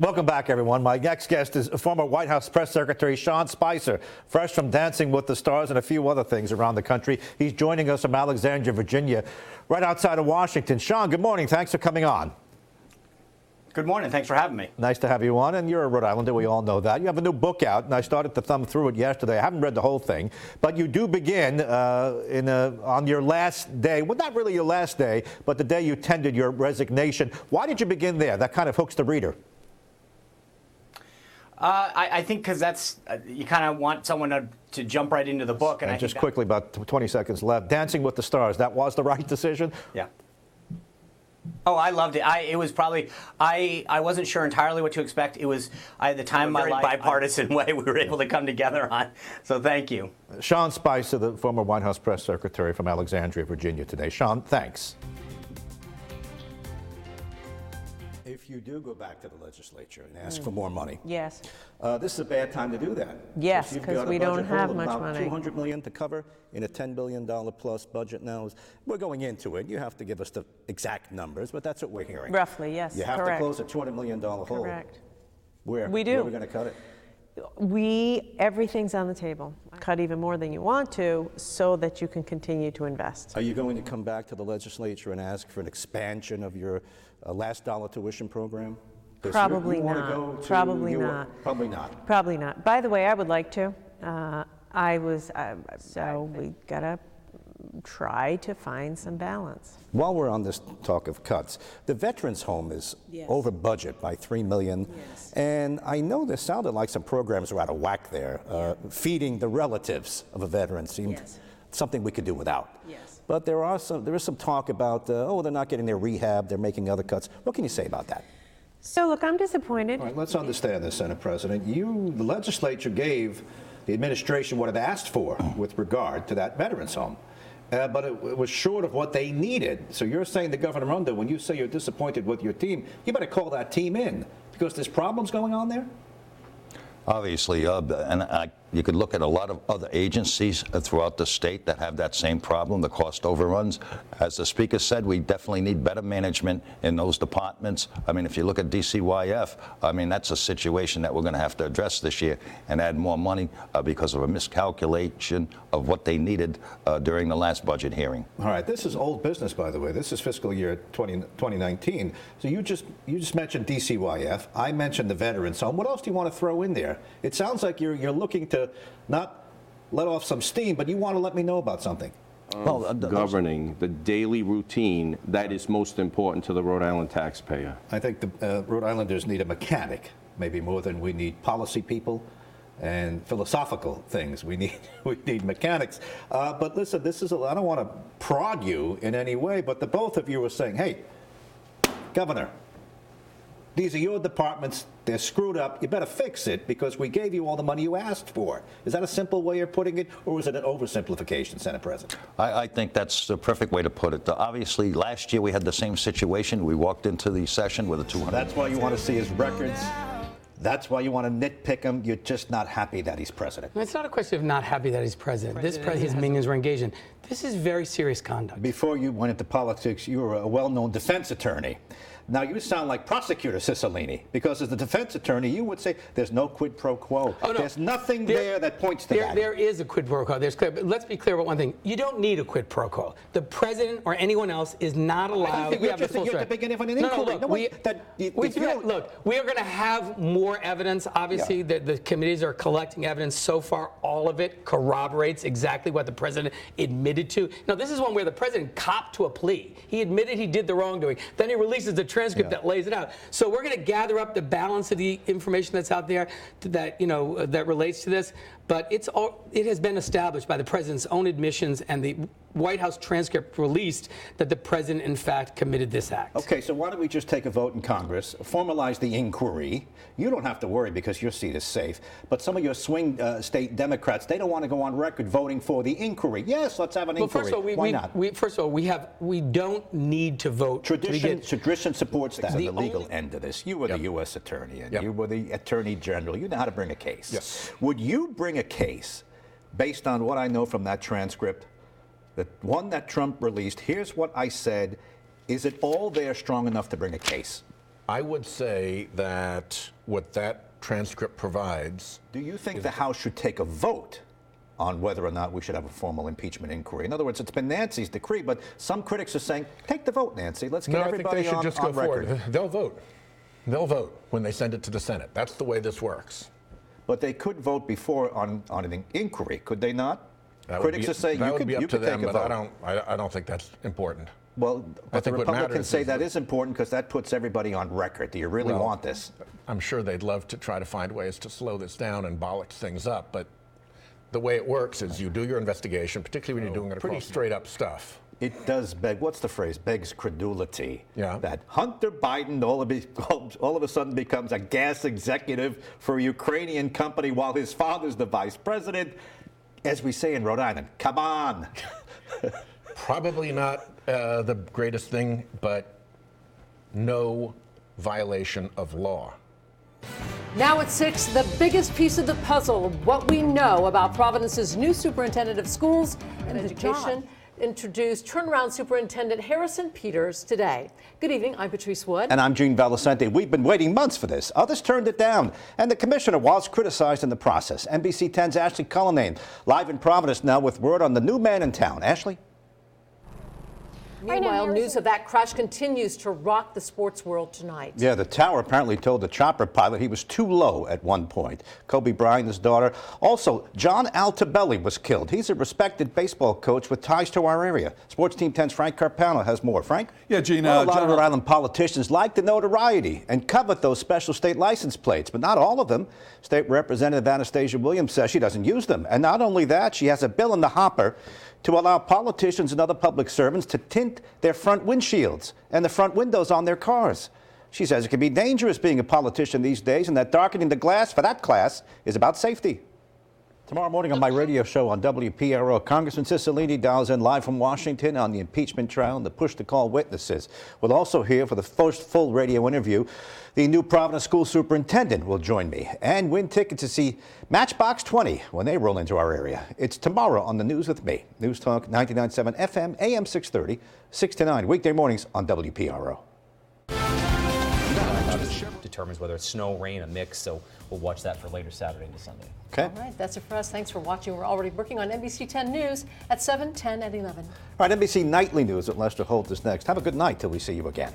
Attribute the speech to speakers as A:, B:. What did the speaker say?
A: Welcome back, everyone. My next guest is former White House Press Secretary Sean Spicer, fresh from Dancing with the Stars and a few other things around the country. He's joining us from Alexandria, Virginia, right outside of Washington. Sean, good morning. Thanks for coming on.
B: Good morning. Thanks for having me.
A: Nice to have you on. And you're a Rhode Islander. We all know that. You have a new book out, and I started to thumb through it yesterday. I haven't read the whole thing, but you do begin on your last day. Well, not really your last day, but the day you tendered your resignation. Why did you begin there? That kind of hooks the reader.
B: I think because that's you kind of want someone to jump right into the book.
A: And just quickly, about 20 seconds left. Dancing with the Stars. That was the right decision?
B: Yeah. Oh, I loved it. It was probably, I wasn't sure entirely what to expect. It was, at the time of my life, bipartisan way we were able to come together on. So thank you.
A: Sean Spicer, the former White House Press Secretary from Alexandria, Virginia today. Sean, thanks. If you do go back to the legislature and ask for more money,
C: yes,
A: this is a bad time to do that.
C: Yes, because we don't have much money.
A: $200 million to cover in a $10 billion plus budget now. We're going into it. You have to give us the exact numbers, but that's what we're hearing.
C: Roughly, yes.
A: You have
C: correct.
A: to close a $200 million hole.
C: Correct.
A: Where?
C: We do.
A: Where are we going to cut it?
C: Everything's on the table. Cut even more than you want to so that you can continue to invest.
A: Are you going to come back to the legislature and ask for an expansion of your last dollar tuition program?
C: Probably not. Probably not.
A: Probably not.
C: Probably not. By the way, I would like to. So we got to try to find some balance.
A: While we're on this talk of cuts, the Veterans Home is over budget by $3 million.
C: Yes.
A: And I know there sounded like some programs were out of whack there. Feeding the relatives of a veteran seemed something we could do without.
C: Yes.
A: But there is some talk about, they're not getting their rehab, they're making other cuts. What can you say about that?
C: So look, I'm disappointed.
A: All right, let's understand this, Senate President. The legislature gave the administration what it asked for with regard to that Veterans Home. But it was short of what they needed. So you're saying to Governor Runda, when you say you're disappointed with your team, you better call that team in because there's problems going on there?
D: Obviously, you could look at a lot of other agencies throughout the state that have that same problem, the cost overruns. As the Speaker said, we definitely need better management in those departments. I mean, if you look at DCYF, I mean, that's a situation that we're going to have to address this year and add more money because of a miscalculation of what they needed during the last budget hearing.
A: All right, this is old business, by the way. This is fiscal year 2019. So you just mentioned DCYF. I mentioned the Veterans Home. What else do you want to throw in there? It sounds like you're looking to not let off some steam, but you want to let me know about something.
E: Governing the daily routine that is most important to the Rhode Island taxpayer.
A: I think the Rhode Islanders need a mechanic, maybe more than we need policy people and philosophical things. We need mechanics. But listen, I don't want to prod you in any way, but the both of you are saying, hey, Governor, these are your departments. They're screwed up. You better fix it because we gave you all the money you asked for. Is that a simple way of putting it, or is it an oversimplification, Senate President?
D: I think that's the perfect way to put it. Obviously, last year we had the same situation. We walked into the session with a 200.
A: That's why you want to see his records. That's why you want to nitpick him. You're just not happy that he's president.
F: It's not a question of not happy that he's president. His minions were engaged in. This is very serious conduct.
A: Before you went into politics, you were a well-known defense attorney. Now, you sound like Prosecutor Cicilline, because as the defense attorney, you would say there's no quid pro quo. Oh, no. There's nothing there that points to that.
F: There is a quid pro quo. There's clear, but let's be clear about one thing. You don't need a quid pro quo. The president or anyone else is not allowed.
A: You're at the beginning of an inquiry.
F: Look, we are going to have more evidence. Obviously, the committees are collecting evidence. So far, all of it corroborates exactly what the president admitted to. Now, this is one where the president copped to a plea. He admitted he did the wrongdoing. Then he releases the transcript that lays it out. So we're going to gather up the balance of the information that's out there that that relates to this. But it has been established by the president's own admissions and the White House transcript released that the president, in fact, committed this act.
A: Okay, so why don't we just take a vote in Congress, formalize the inquiry? You don't have to worry because your seat is safe. But some of your swing state Democrats, they don't want to go on record voting for the inquiry. Yes, let's have an inquiry.
F: First of all,
A: why not?
F: First of all, we don't need to vote.
A: Tradition supports that. The legal end of this. You were the U.S. attorney, and you were the attorney general. You know how to bring a case.
E: Yes.
A: Would you bring a case based on what I know from that transcript? The one that Trump released, here's what I said. Is it all there strong enough to bring a case?
G: I would say that what that transcript provides.
A: Do you think the House should take a vote on whether or not we should have a formal impeachment inquiry? In other words, it's been Nancy's decree, but some critics are saying, take the vote, Nancy. Let's get everybody on record.
G: No, I think they should just go forward. They'll vote. They'll vote when they send it to the Senate. That's the way this works.
A: But they could vote before on an inquiry, could they not? Critics are saying
G: you could take a vote. I don't think that's important.
A: Well, but the Republicans say that is important because that puts everybody on record. Do you really want this?
G: I'm sure they'd love to try to find ways to slow this down and bollock things up, but the way it works is you do your investigation, particularly when you're doing it pretty straight up stuff.
A: It does beg, what's the phrase, begs credulity.
G: Yeah.
A: That Hunter Biden all of a sudden becomes a gas executive for a Ukrainian company while his father's the vice president. As we say in Rhode Island, come on.
G: Probably not the greatest thing, but no violation of law.
H: Now at 6, the biggest piece of the puzzle of what we know about Providence's new superintendent of schools and education. Introduced turnaround superintendent Harrison Peters today. Good evening, I'm Patrice Wood.
A: And I'm Gene Valicenti. We've been waiting months for this. Others turned it down, and the commissioner was criticized in the process. NBC 10's Ashley Cullinane live in Providence now with word on the new man in town. Ashley?
H: Meanwhile, news of that crash continues to rock the sports world tonight.
A: Yeah, the tower apparently told the chopper pilot he was too low at one point. Kobe Bryant, his daughter. Also, John Altobelli was killed. He's a respected baseball coach with ties to our area. Sports Team 10's Frank Carpano has more. Frank?
I: Yeah, Gene.
A: Well, a lot of Rhode Island politicians like the notoriety and covet those special state license plates, but not all of them. State Representative Anastasia Williams says she doesn't use them. And not only that, she has a bill in the hopper to allow politicians and other public servants to tint their front windshields and the front windows on their cars. She says it can be dangerous being a politician these days and that darkening the glass for that class is about safety. Tomorrow morning on my radio show on WPRO, Congressman Cicilline dials in live from Washington on the impeachment trial and the push to call witnesses. We'll also hear for the first full radio interview, the new Providence school superintendent will join me and win tickets to see Matchbox 20 when they roll into our area. It's tomorrow on The News with me. News Talk 99.7 FM, AM 630, 6 to 9, weekday mornings on WPRO.
J: Determines whether it's snow, rain, a mix, so we'll watch that for later Saturday into Sunday.
A: Okay.
H: All right, that's it for us. Thanks for watching. We're already working on NBC 10 News at 7, 10, and 11.
A: All right, NBC Nightly News at Lester Holt is next. Have a good night till we see you again.